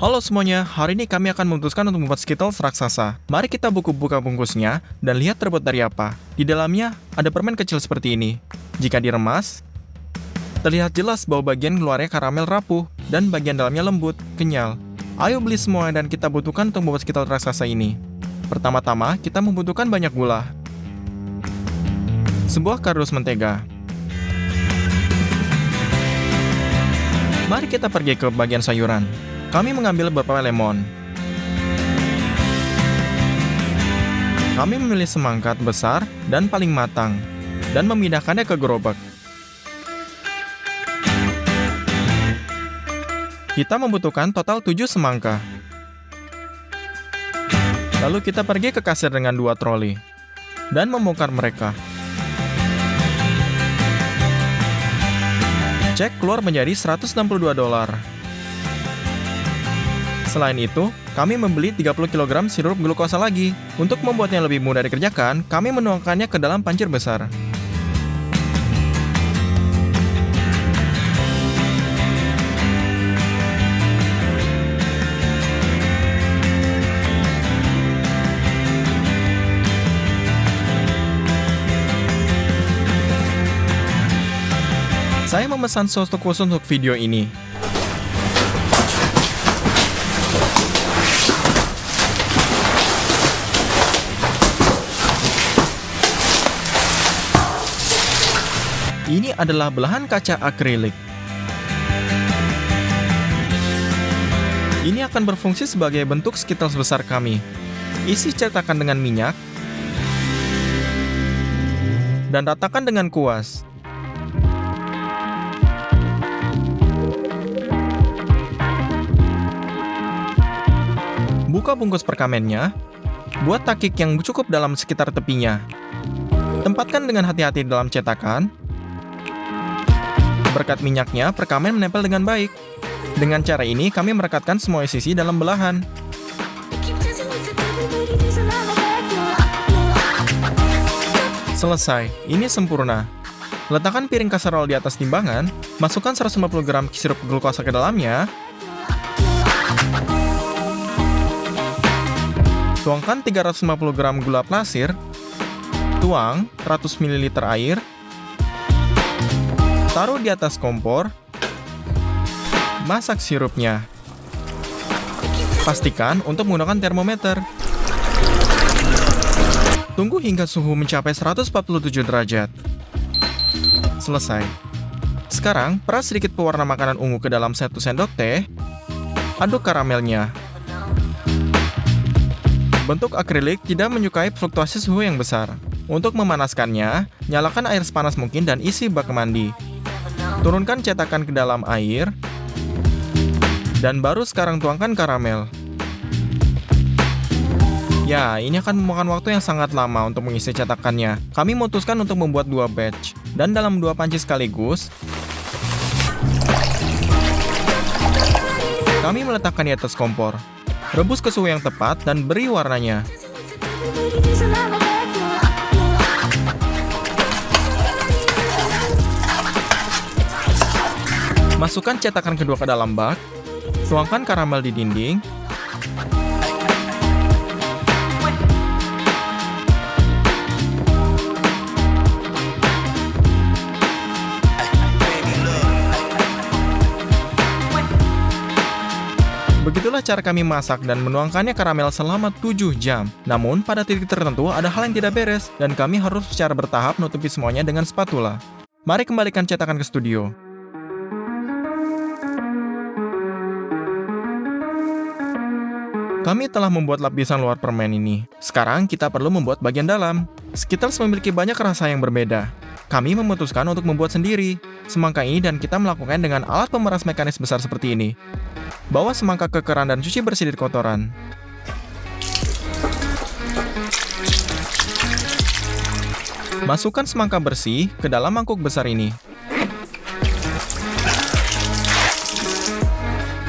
Halo semuanya, hari ini kami akan memutuskan untuk membuat Skittles raksasa. Mari kita buka bungkusnya dan lihat terbuat dari apa. Di dalamnya ada permen kecil seperti ini. Jika diremas, terlihat jelas bahwa bagian luarnya karamel rapuh dan bagian dalamnya lembut, kenyal. Ayo beli semua dan kita butuhkan untuk membuat Skittles raksasa ini. Pertama-tama, kita membutuhkan banyak gula, sebuah kardus mentega. Mari kita pergi ke bagian sayuran. Kami mengambil beberapa lemon. Kami memilih semangka besar dan paling matang, dan memindahkannya ke gerobak. Kita membutuhkan total 7 semangka. Lalu kita pergi ke kasir dengan 2 troli, dan membongkar mereka. Cek keluar menjadi $162. Selain itu, kami membeli 30 kg sirup glukosa lagi. Untuk membuatnya lebih mudah dikerjakan, kami menuangkannya ke dalam pancir besar. Saya memesan sos khusus untuk video ini. Ini adalah belahan kaca akrilik. Ini akan berfungsi sebagai bentuk Skittles besar kami. Isi cetakan dengan minyak dan ratakan dengan kuas. Buka bungkus perkamennya. Buat takik yang cukup dalam sekitar tepinya. Tempatkan dengan hati-hati dalam cetakan. Berkat minyaknya, perkamen menempel dengan baik. Dengan cara ini, kami merekatkan semua sisi dalam belahan. Selesai, ini sempurna. Letakkan piring kaserol di atas timbangan, masukkan 150 gram sirup glukosa ke dalamnya, tuangkan 350 gram gula pasir, tuang 100 ml air, taruh di atas kompor, masak sirupnya. Pastikan untuk menggunakan termometer. Tunggu hingga suhu mencapai 147 derajat. Selesai. Sekarang, peras sedikit pewarna makanan ungu ke dalam 1 sendok teh. Aduk karamelnya. Bentuk akrilik tidak menyukai fluktuasi suhu yang besar. Untuk memanaskannya, nyalakan air sepanas mungkin dan isi bak mandi. Turunkan cetakan ke dalam air, dan baru sekarang tuangkan karamel. Ya, ini akan memakan waktu yang sangat lama untuk mengisi cetakannya. Kami memutuskan untuk membuat 2 batch, dan dalam 2 panci sekaligus, kami meletakkan di atas kompor. Rebus ke suhu yang tepat dan beri warnanya. Masukkan cetakan kedua ke dalam bak, tuangkan karamel di dinding, begitulah cara kami masak dan menuangkannya karamel selama 7 jam. Namun, pada titik tertentu ada hal yang tidak beres, dan kami harus secara bertahap menutupi semuanya dengan spatula. Mari kembalikan cetakan ke studio. Kami telah membuat lapisan luar permen ini. Sekarang kita perlu membuat bagian dalam. Skittles memiliki banyak rasa yang berbeda. Kami memutuskan untuk membuat sendiri semangka ini dan kita melakukan dengan alat pemeras mekanis besar seperti ini. Bawa semangka ke keran dan cuci bersih dari kotoran. Masukkan semangka bersih ke dalam mangkuk besar ini.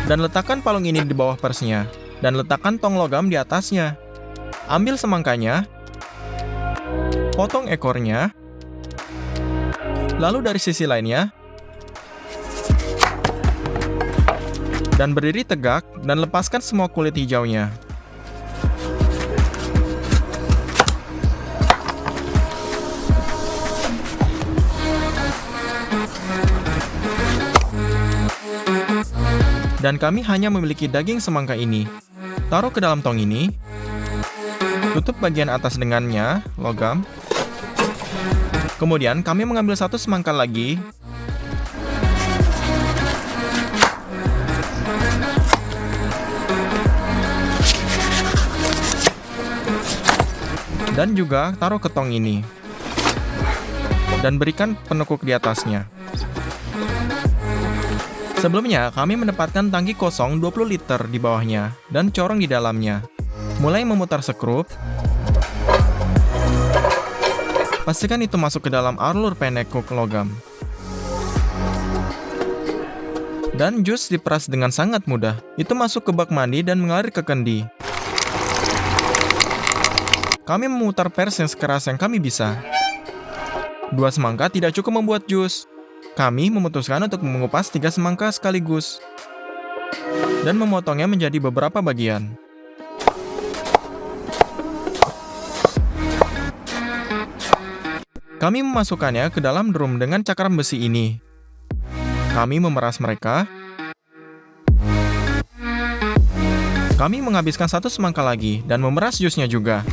Dan letakkan palung ini di bawah persnya. Dan letakkan tong logam di atasnya. Ambil semangkanya, potong ekornya, lalu dari sisi lainnya, Dan berdiri tegak dan lepaskan semua kulit hijaunya. Dan kami hanya memiliki daging semangka ini. Taruh ke dalam tong ini. Tutup bagian atas dengannya, logam. Kemudian kami mengambil satu semangka lagi. Dan juga taruh ke tong ini. Dan berikan penekuk di atasnya. Sebelumnya, kami menempatkan tangki kosong 20 liter di bawahnya dan corong di dalamnya. Mulai memutar skrup. Pastikan itu masuk ke dalam alur penekuk logam. Dan jus diperas dengan sangat mudah. Itu masuk ke bak mandi dan mengalir ke kendi. Kami memutar pers yang sekeras yang kami bisa. 2 semangka tidak cukup membuat jus. Kami memutuskan untuk mengupas 3 semangka sekaligus dan memotongnya menjadi beberapa bagian. Kami memasukkannya ke dalam drum dengan cakaram besi ini. Kami memeras mereka. Kami menghabiskan 1 semangka lagi dan memeras jusnya juga.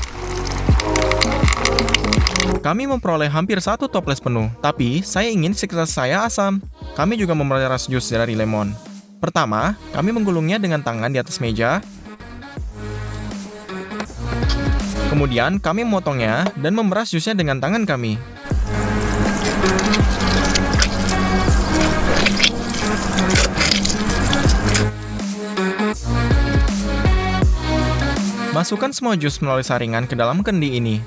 Kami memperoleh hampir 1 toples penuh, tapi saya ingin sekitar saya asam. Kami juga memeras jus dari lemon. Pertama, kami menggulungnya dengan tangan di atas meja. Kemudian, kami memotongnya dan memeras jusnya dengan tangan kami. Masukkan semua jus melalui saringan ke dalam kendi ini.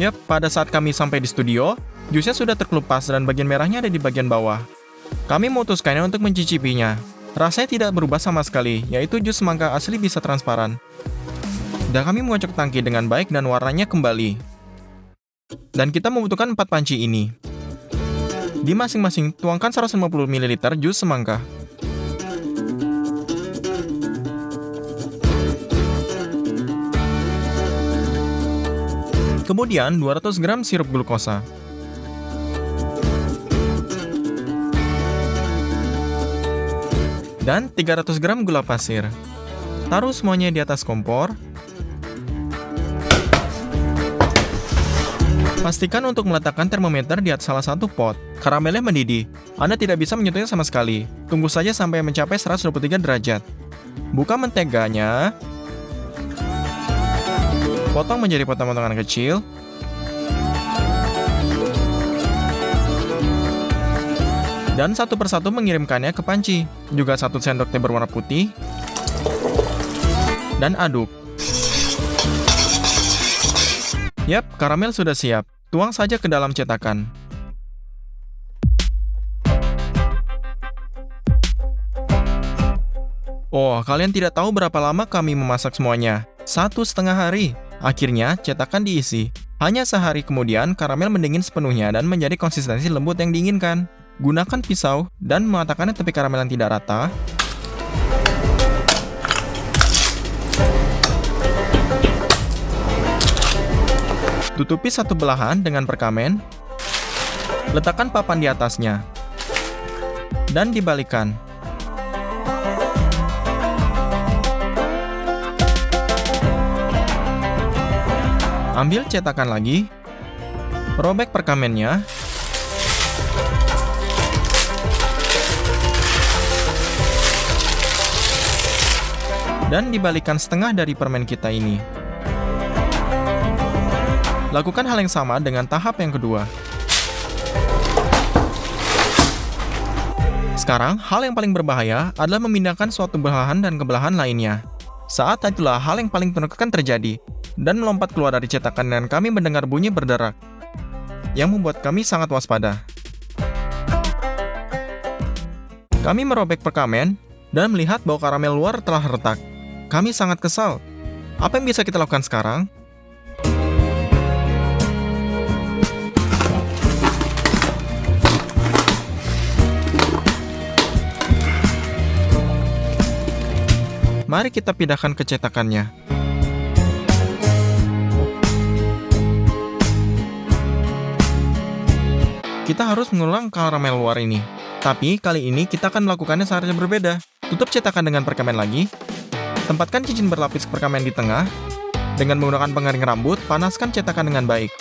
Yap, pada saat kami sampai di studio, jusnya sudah terkelupas dan bagian merahnya ada di bagian bawah. Kami memutuskannya untuk mencicipinya. Rasanya tidak berubah sama sekali, yaitu jus semangka asli bisa transparan. Dan kami mengocok tangki dengan baik dan warnanya kembali. Dan kita membutuhkan 4 panci ini. Di masing-masing tuangkan 150 ml jus semangka. Kemudian 200 gram sirup glukosa. Dan 300 gram gula pasir. Taruh semuanya di atas kompor. Pastikan untuk meletakkan termometer di atas salah satu pot. Karamelnya mendidih. Anda tidak bisa menyentuhnya sama sekali. Tunggu saja sampai mencapai 123 derajat. Buka menteganya. Potong menjadi potong-potongan kecil. Dan satu persatu mengirimkannya ke panci. Juga 1 sendok teh berwarna putih. Dan aduk. Yap, karamel sudah siap. Tuang saja ke dalam cetakan. Oh, kalian tidak tahu berapa lama kami memasak semuanya. 1,5 hari. Akhirnya, cetakan diisi. Hanya sehari kemudian, karamel mendingin sepenuhnya dan menjadi konsistensi lembut yang diinginkan. Gunakan pisau dan mematakannya tepi karamel yang tidak rata. Tutupi satu belahan dengan perkamen. Letakkan papan di atasnya. Dan dibalikan. Ambil cetakan lagi. Robek perkamennya. Dan dibalikan setengah dari permen kita ini. Lakukan hal yang sama dengan tahap yang kedua. Sekarang, hal yang paling berbahaya adalah memindahkan suatu belahan dan ke belahan lainnya. Saat itulah hal yang paling menakutkan terjadi, dan melompat keluar dari cetakan dan kami mendengar bunyi berderak, yang membuat kami sangat waspada. Kami merobek perkamen, dan melihat bahwa karamel luar telah retak. Kami sangat kesal. Apa yang bisa kita lakukan sekarang? Mari kita pindahkan ke cetakannya. Kita harus mengulang karamel luar ini. Tapi kali ini kita akan melakukannya secara berbeda. Tutup cetakan dengan perkamen lagi. Tempatkan cincin berlapis perkamen di tengah. Dengan menggunakan pengering rambut, panaskan cetakan dengan baik.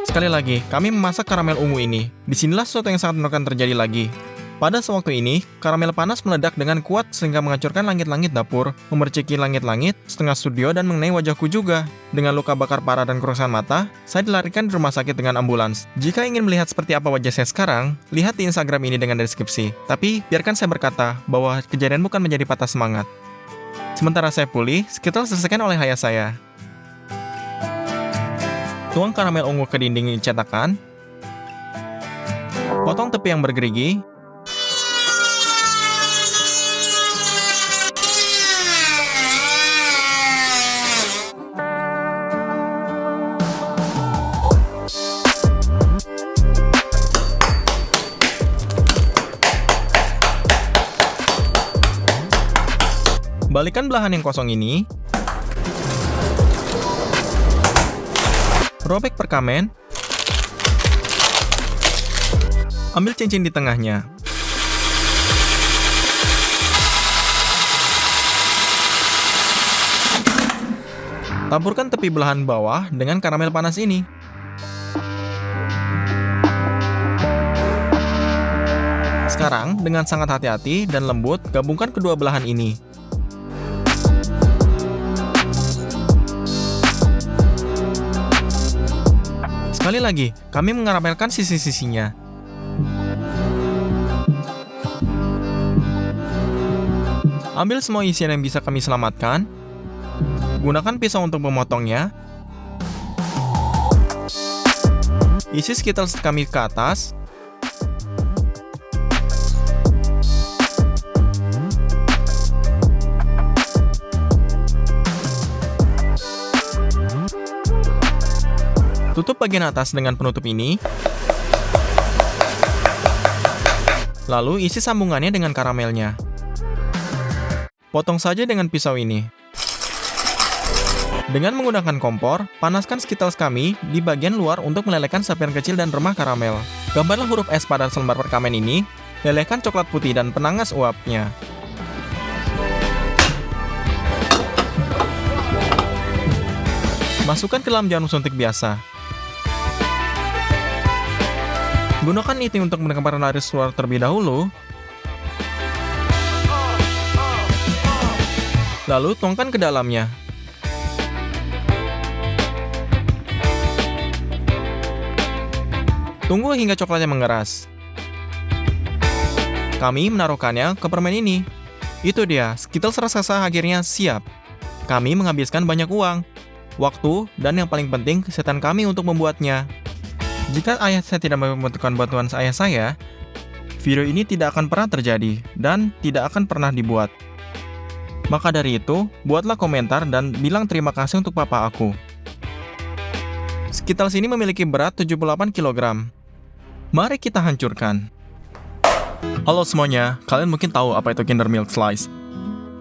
Sekali lagi, kami memasak karamel ungu ini. Disinilah sesuatu yang sangat menakutkan terjadi lagi. Pada sewaktu ini, karamel panas meledak dengan kuat sehingga menghancurkan langit-langit dapur, memerciki langit-langit, setengah studio, dan mengenai wajahku juga. Dengan luka bakar parah dan kerusakan mata, saya dilarikan di rumah sakit dengan ambulans. Jika ingin melihat seperti apa wajah saya sekarang, lihat di Instagram ini dengan deskripsi. Tapi, biarkan saya berkata bahwa kejadian bukan menjadi patah semangat. Sementara saya pulih, Skittles diselesaikan oleh ayah saya. Tuang karamel ungu ke dinding cetakan. Potong tepi yang bergerigi. Balikan belahan yang kosong ini. Robek perkamen. Ambil cincin di tengahnya. Taburkan tepi belahan bawah dengan karamel panas ini. Sekarang, dengan sangat hati-hati dan lembut, gabungkan kedua belahan ini. Sekali lagi, kami mengaramelkan sisi-sisinya. Ambil semua isian yang bisa kami selamatkan. Gunakan pisau untuk memotongnya. Isi Skittles kami ke atas. Tutup bagian atas dengan penutup ini. Lalu isi sambungannya dengan karamelnya. Potong saja dengan pisau ini. Dengan menggunakan kompor, panaskan Skittles kami di bagian luar untuk melelehkan sapian kecil dan remah karamel. Gambarlah huruf S pada selembar perkamen ini. Lelehkan coklat putih dan penangas uapnya. Masukkan ke dalam jarum suntik biasa. Gunakan iti untuk mengeluarkan garis luar terlebih dahulu. Lalu tuangkan ke dalamnya. Tunggu hingga coklatnya mengeras. Kami menaruhkannya ke permen ini. Itu dia, Skittles raksasa akhirnya siap. Kami menghabiskan banyak uang, waktu, dan yang paling penting kesehatan kami untuk membuatnya. Jika ayah saya tidak membutuhkan bantuan ayah saya, video ini tidak akan pernah terjadi dan tidak akan pernah dibuat. Maka dari itu, buatlah komentar dan bilang terima kasih untuk papa aku. Skittles ini memiliki berat 78 kg. Mari kita hancurkan. Halo semuanya, kalian mungkin tahu apa itu Kinder Milk Slice.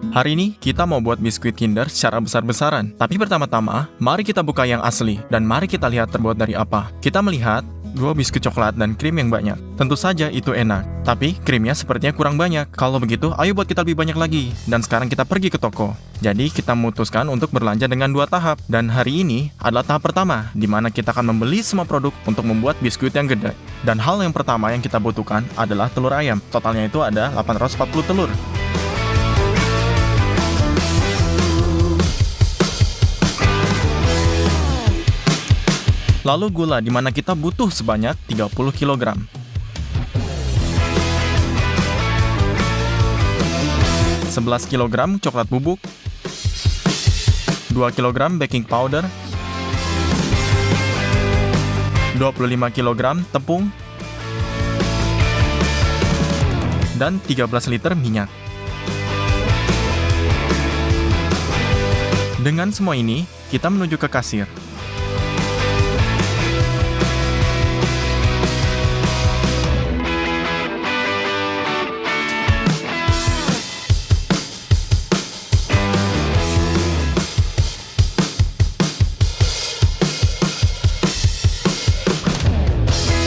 Hari ini kita mau buat biskuit Kinder secara besar-besaran. Tapi pertama-tama, mari kita buka yang asli. Dan mari kita lihat terbuat dari apa. Kita melihat 2 biskuit coklat dan krim yang banyak. Tentu saja itu enak. Tapi krimnya sepertinya kurang banyak. Kalau begitu, ayo buat kita lebih banyak lagi. Dan sekarang kita pergi ke toko. Jadi kita memutuskan untuk berlanja dengan 2 tahap. Dan hari ini adalah tahap pertama, di mana kita akan membeli semua produk untuk membuat biskuit yang gede. Dan hal yang pertama yang kita butuhkan adalah telur ayam. Totalnya itu ada 840 telur. Lalu gula, di mana kita butuh sebanyak 30 kg. Sebelas kg coklat bubuk, 2 kg baking powder, 25 kg tepung, dan 13 liter minyak. Dengan semua ini, kita menuju ke kasir.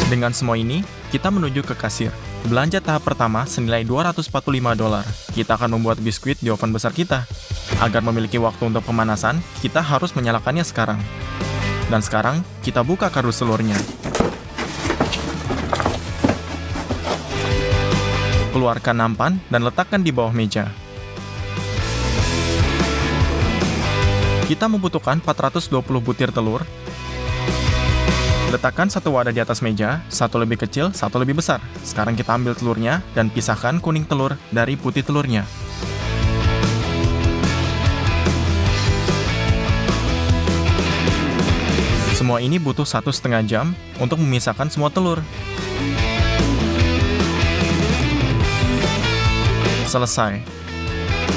Dengan semua ini, kita menuju ke kasir. Belanja tahap pertama senilai $245. Kita akan membuat biskuit di oven besar kita. Agar memiliki waktu untuk pemanasan, kita harus menyalakannya sekarang. Dan sekarang, kita buka kardus telurnya. Keluarkan nampan dan letakkan di bawah meja. Kita membutuhkan 420 butir telur. Letakkan satu wadah di atas meja, satu lebih kecil, satu lebih besar. Sekarang kita ambil telurnya dan pisahkan kuning telur dari putih telurnya. Semua ini butuh 1,5 jam untuk memisahkan semua telur. Selesai.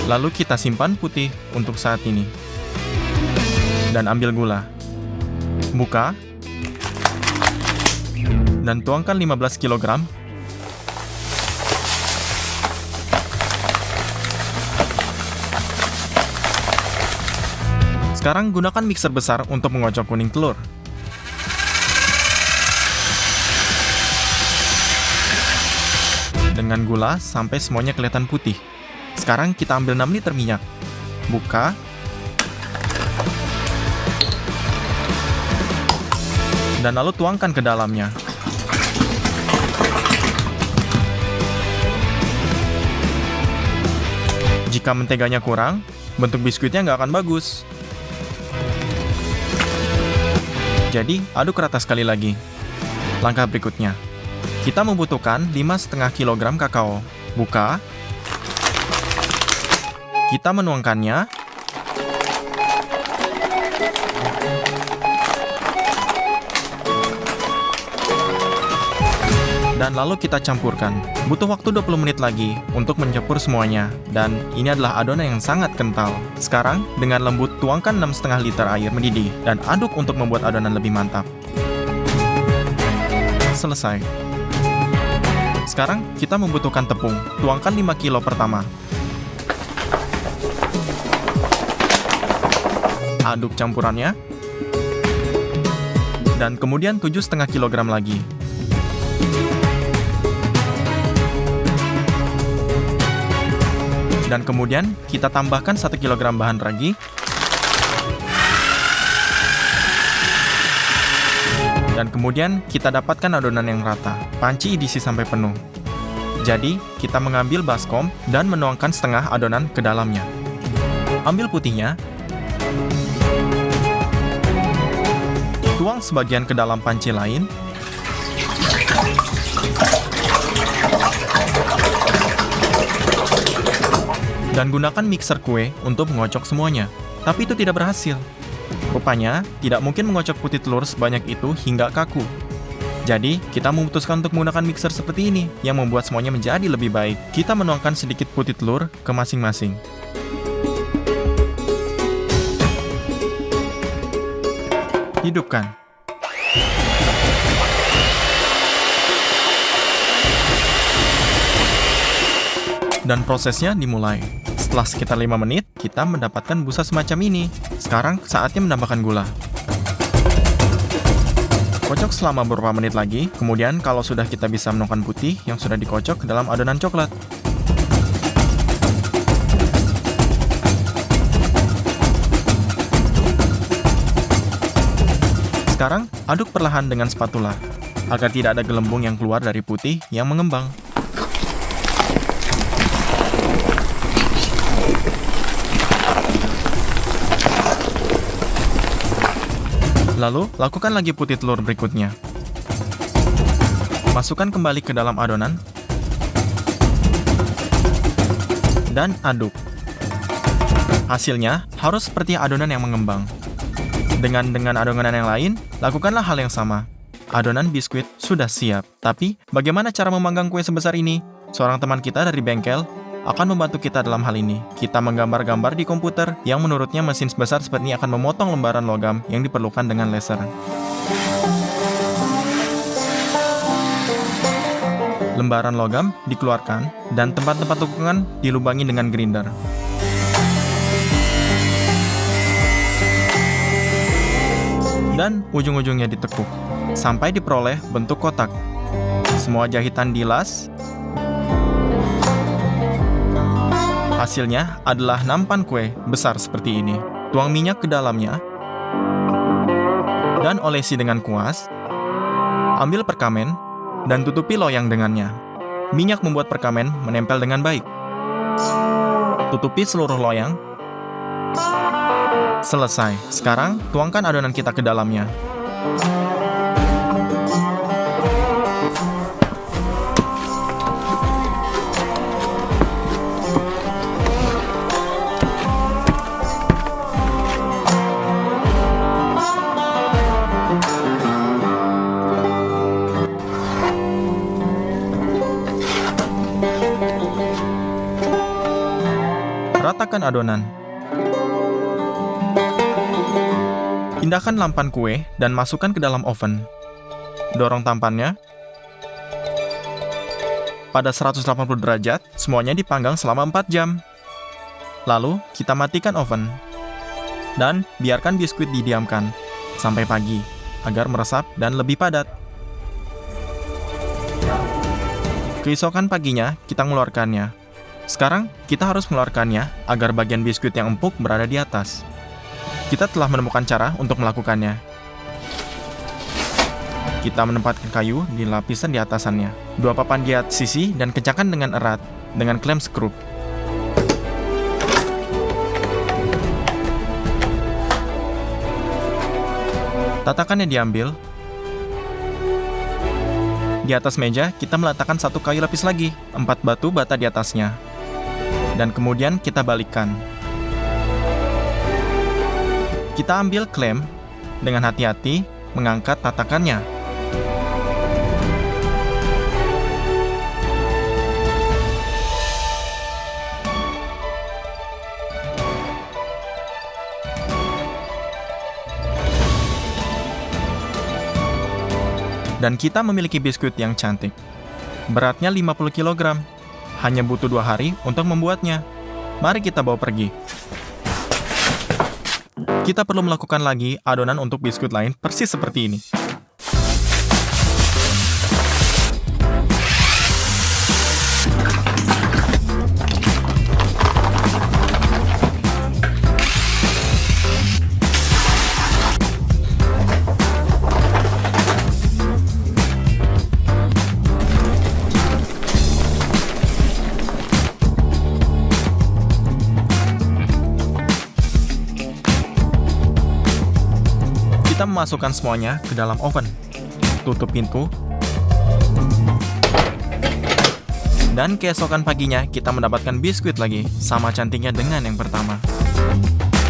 Lalu kita simpan putih untuk saat ini. Dan ambil gula. Buka. Dan tuangkan 15 kg. Sekarang gunakan mixer besar untuk mengocok kuning telur. Dengan gula sampai semuanya kelihatan putih. Sekarang kita ambil 6 liter minyak. Buka. Dan lalu tuangkan ke dalamnya. Jika menteganya kurang, bentuk biskuitnya nggak akan bagus. Jadi, aduk rata sekali lagi. Langkah berikutnya. Kita membutuhkan 5,5 kg kakao. Buka. Kita menuangkannya. Dan lalu kita campurkan. Butuh waktu 20 menit lagi untuk mencampur semuanya. Dan ini adalah adonan yang sangat kental. Sekarang, dengan lembut tuangkan 6,5 liter air mendidih dan aduk untuk membuat adonan lebih mantap. Selesai. Sekarang, kita membutuhkan tepung. Tuangkan 5 kilo pertama. Aduk campurannya. Dan kemudian 7,5 kg lagi. Dan kemudian kita tambahkan 1 kg bahan ragi. Dan kemudian kita dapatkan adonan yang rata. Panci diisi sampai penuh. Jadi, kita mengambil baskom dan menuangkan setengah adonan ke dalamnya. Ambil putihnya. Tuang sebagian ke dalam panci lain. Dan gunakan mixer kue untuk mengocok semuanya. Tapi itu tidak berhasil. Rupanya, tidak mungkin mengocok putih telur sebanyak itu hingga kaku. Jadi, kita memutuskan untuk menggunakan mixer seperti ini, yang membuat semuanya menjadi lebih baik. Kita menuangkan sedikit putih telur ke masing-masing. Hidupkan. Dan prosesnya dimulai. Setelah sekitar 5 menit, kita mendapatkan busa semacam ini. Sekarang saatnya menambahkan gula. Kocok selama beberapa menit lagi, kemudian kalau sudah kita bisa menuangkan putih yang sudah dikocok ke dalam adonan coklat. Sekarang, aduk perlahan dengan spatula, agar tidak ada gelembung yang keluar dari putih yang mengembang. Lalu, lakukan lagi putih telur berikutnya. Masukkan kembali ke dalam adonan. Dan aduk. Hasilnya harus seperti adonan yang mengembang. Dengan adonan yang lain, lakukanlah hal yang sama. Adonan biskuit sudah siap. Tapi, bagaimana cara memanggang kue sebesar ini? Seorang teman kita dari bengkel akan membantu kita dalam hal ini. Kita menggambar-gambar di komputer yang menurutnya mesin sebesar seperti ini akan memotong lembaran logam yang diperlukan dengan laser. Lembaran logam dikeluarkan dan tempat-tempat tukungan dilubangi dengan grinder. dan ujung-ujungnya ditekuk, sampai diperoleh bentuk kotak. Semua jahitan dilas. Hasilnya adalah nampan kue besar seperti ini. Tuang minyak ke dalamnya, dan olesi dengan kuas. Ambil perkamen, dan tutupi loyang dengannya. Minyak membuat perkamen menempel dengan baik. Tutupi seluruh loyang. Selesai. Sekarang, tuangkan adonan kita ke dalamnya. Ratakan adonan. Pindahkan lampan kue dan masukkan ke dalam oven. Dorong tampannya. Pada 180 derajat, semuanya dipanggang selama 4 jam. Lalu, kita matikan oven. Dan biarkan biskuit didiamkan sampai pagi, agar meresap dan lebih padat. Keesokan paginya, kita mengeluarkannya. Sekarang, kita harus mengeluarkannya agar bagian biskuit yang empuk berada di atas. Kita telah menemukan cara untuk melakukannya. Kita menempatkan kayu di lapisan di atasannya. 2 papan di atas sisi dan kencangkan dengan erat dengan klem skrup. Tatakannya diambil. Di atas meja, kita meletakkan 1 kayu lapis lagi, 4 batu bata di atasnya. Dan kemudian kita balikkan. Kita ambil klem, dengan hati-hati mengangkat tatakannya. Dan kita memiliki biskuit yang cantik. Beratnya 50 kg. Hanya butuh 2 hari untuk membuatnya. Mari kita bawa pergi. Kita perlu melakukan lagi adonan untuk biskuit lain persis seperti ini. Kita memasukkan semuanya ke dalam oven. Tutup pintu. Dan keesokan paginya kita mendapatkan biskuit lagi, sama cantiknya dengan yang pertama.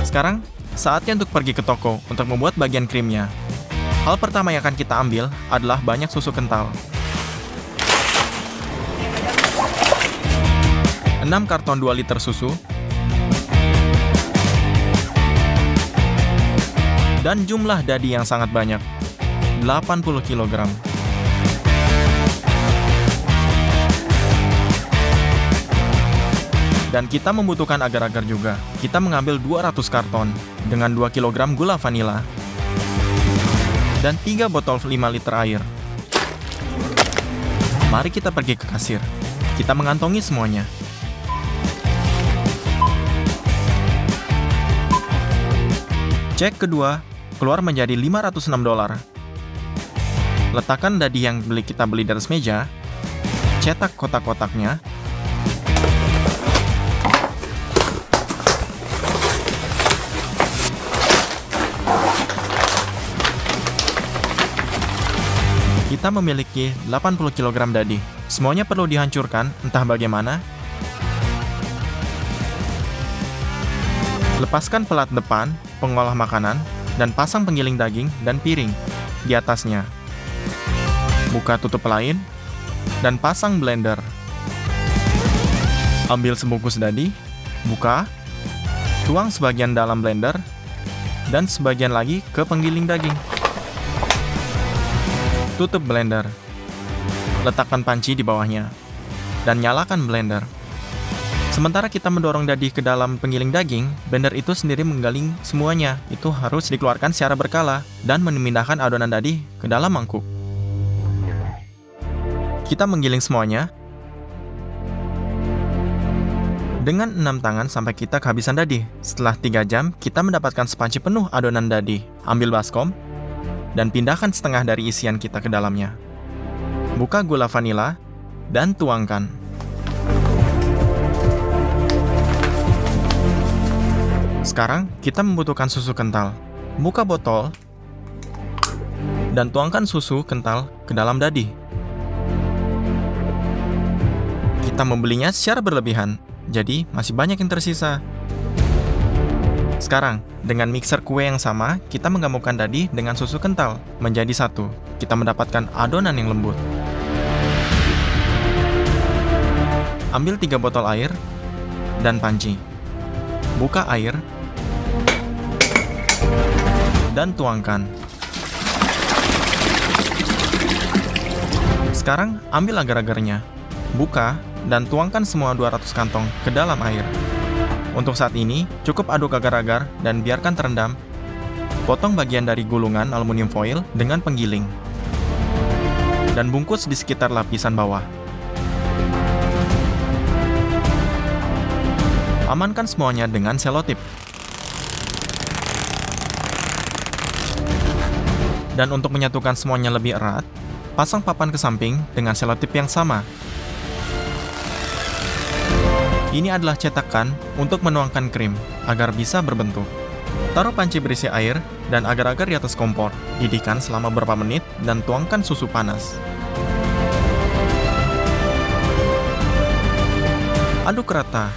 Sekarang, saatnya untuk pergi ke toko untuk membuat bagian krimnya. Hal pertama yang akan kita ambil adalah banyak susu kental. 6 karton 2 liter susu. Dan jumlah dadi yang sangat banyak, 80 kg. Dan kita membutuhkan agar-agar juga. Kita mengambil 200 karton dengan 2 kg gula vanila dan 3 botol 5 liter air. Mari kita pergi ke kasir. Kita mengantongi semuanya. Cek kedua keluar menjadi $506. Letakkan dadi yang kita beli di atas meja. Cetak kotak-kotaknya. Kita memiliki 80 kg dadi. Semuanya perlu dihancurkan, entah bagaimana. Lepaskan pelat depan, pengolah makanan, dan pasang penggiling daging dan piring di atasnya. Buka tutup lain, dan pasang blender. Ambil sebungkus dadi, buka, tuang sebagian dalam blender, dan sebagian lagi ke penggiling daging. Tutup blender. Letakkan panci di bawahnya, dan nyalakan blender. Sementara kita mendorong dadi ke dalam penggiling daging, blender itu sendiri menggiling semuanya. Itu harus dikeluarkan secara berkala dan memindahkan adonan dadi ke dalam mangkuk. Kita menggiling semuanya dengan 6 tangan sampai kita kehabisan dadi. Setelah 3 jam, kita mendapatkan sepanci penuh adonan dadi. Ambil baskom dan pindahkan setengah dari isian kita ke dalamnya. Buka gula vanila dan tuangkan. Sekarang, kita membutuhkan susu kental. Buka botol dan tuangkan susu kental ke dalam dadi. Kita membelinya secara berlebihan, jadi masih banyak yang tersisa. Sekarang, dengan mixer kue yang sama, kita menggabungkan dadi dengan susu kental menjadi satu. Kita mendapatkan adonan yang lembut. Ambil 3 botol air dan panci. Buka air dan tuangkan. Sekarang ambil agar-agarnya. Buka dan tuangkan semua 200 kantong ke dalam air. Untuk saat ini, cukup aduk agar-agar dan biarkan terendam. Potong bagian dari gulungan aluminium foil dengan penggiling. Dan bungkus di sekitar lapisan bawah. Amankan semuanya dengan selotip. Dan untuk menyatukan semuanya lebih erat, pasang papan ke samping dengan selotip yang sama. Ini adalah cetakan untuk menuangkan krim agar bisa berbentuk. Taruh panci berisi air dan agar-agar di atas kompor. Didihkan selama beberapa menit dan tuangkan susu panas. Aduk rata.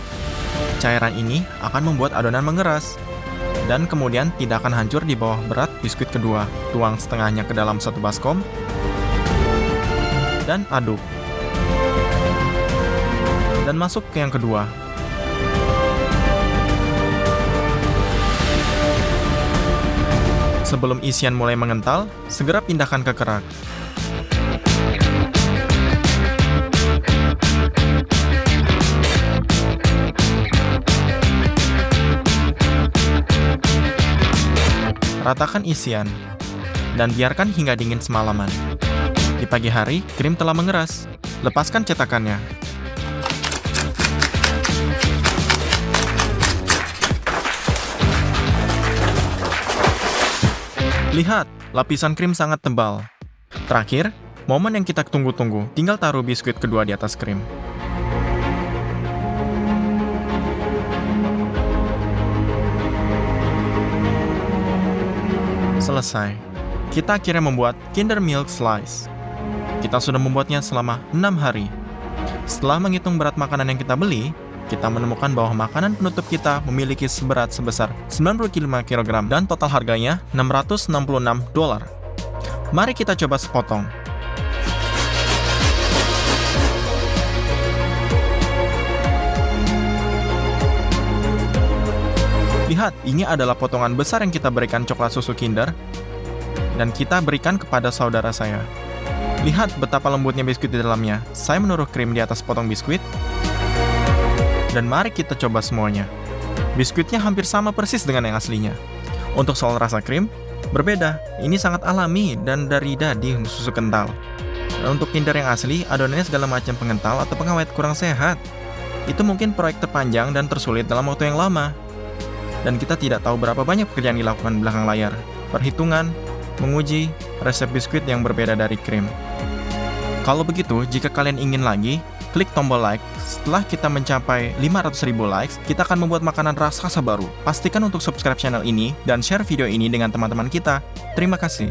Cairan ini akan membuat adonan mengeras dan kemudian tidak akan hancur di bawah berat biskuit kedua. Tuang setengahnya ke dalam satu baskom dan aduk. Dan masuk ke yang kedua. Sebelum isian mulai mengental, segera pindahkan ke kerak. Ratakan isian dan biarkan hingga dingin semalaman. Di pagi hari, krim telah mengeras. Lepaskan cetakannya. Lihat, lapisan krim sangat tebal. Terakhir, momen yang kita tunggu-tunggu, tinggal taruh biskuit kedua di atas krim. Selesai. Kita akhirnya membuat Kinder Milk Slice. Kita sudah membuatnya selama 6 hari. Setelah menghitung berat makanan yang kita beli, kita menemukan bahwa makanan penutup kita memiliki berat sebesar 95 kg dan total harganya $666. Mari kita coba sepotong. Lihat, ini adalah potongan besar yang kita berikan coklat susu Kinder dan kita berikan kepada saudara saya. Lihat betapa lembutnya biskuit di dalamnya. Saya menaruh krim di atas potong biskuit dan mari kita coba semuanya. Biskuitnya hampir sama persis dengan yang aslinya. Untuk soal rasa krim, berbeda. Ini sangat alami dan dari dadi susu kental. Dan untuk Kinder yang asli, adonannya segala macam pengental atau pengawet kurang sehat. Itu mungkin proyek terpanjang dan tersulit dalam waktu yang lama. Dan kita tidak tahu berapa banyak pekerjaan dilakukan belakang layar. Perhitungan, menguji, resep biskuit yang berbeda dari krim. Kalau begitu, jika kalian ingin lagi, klik tombol like. Setelah kita mencapai 500.000 likes, kita akan membuat makanan raksasa baru. Pastikan untuk subscribe channel ini dan share video ini dengan teman-teman kita. Terima kasih.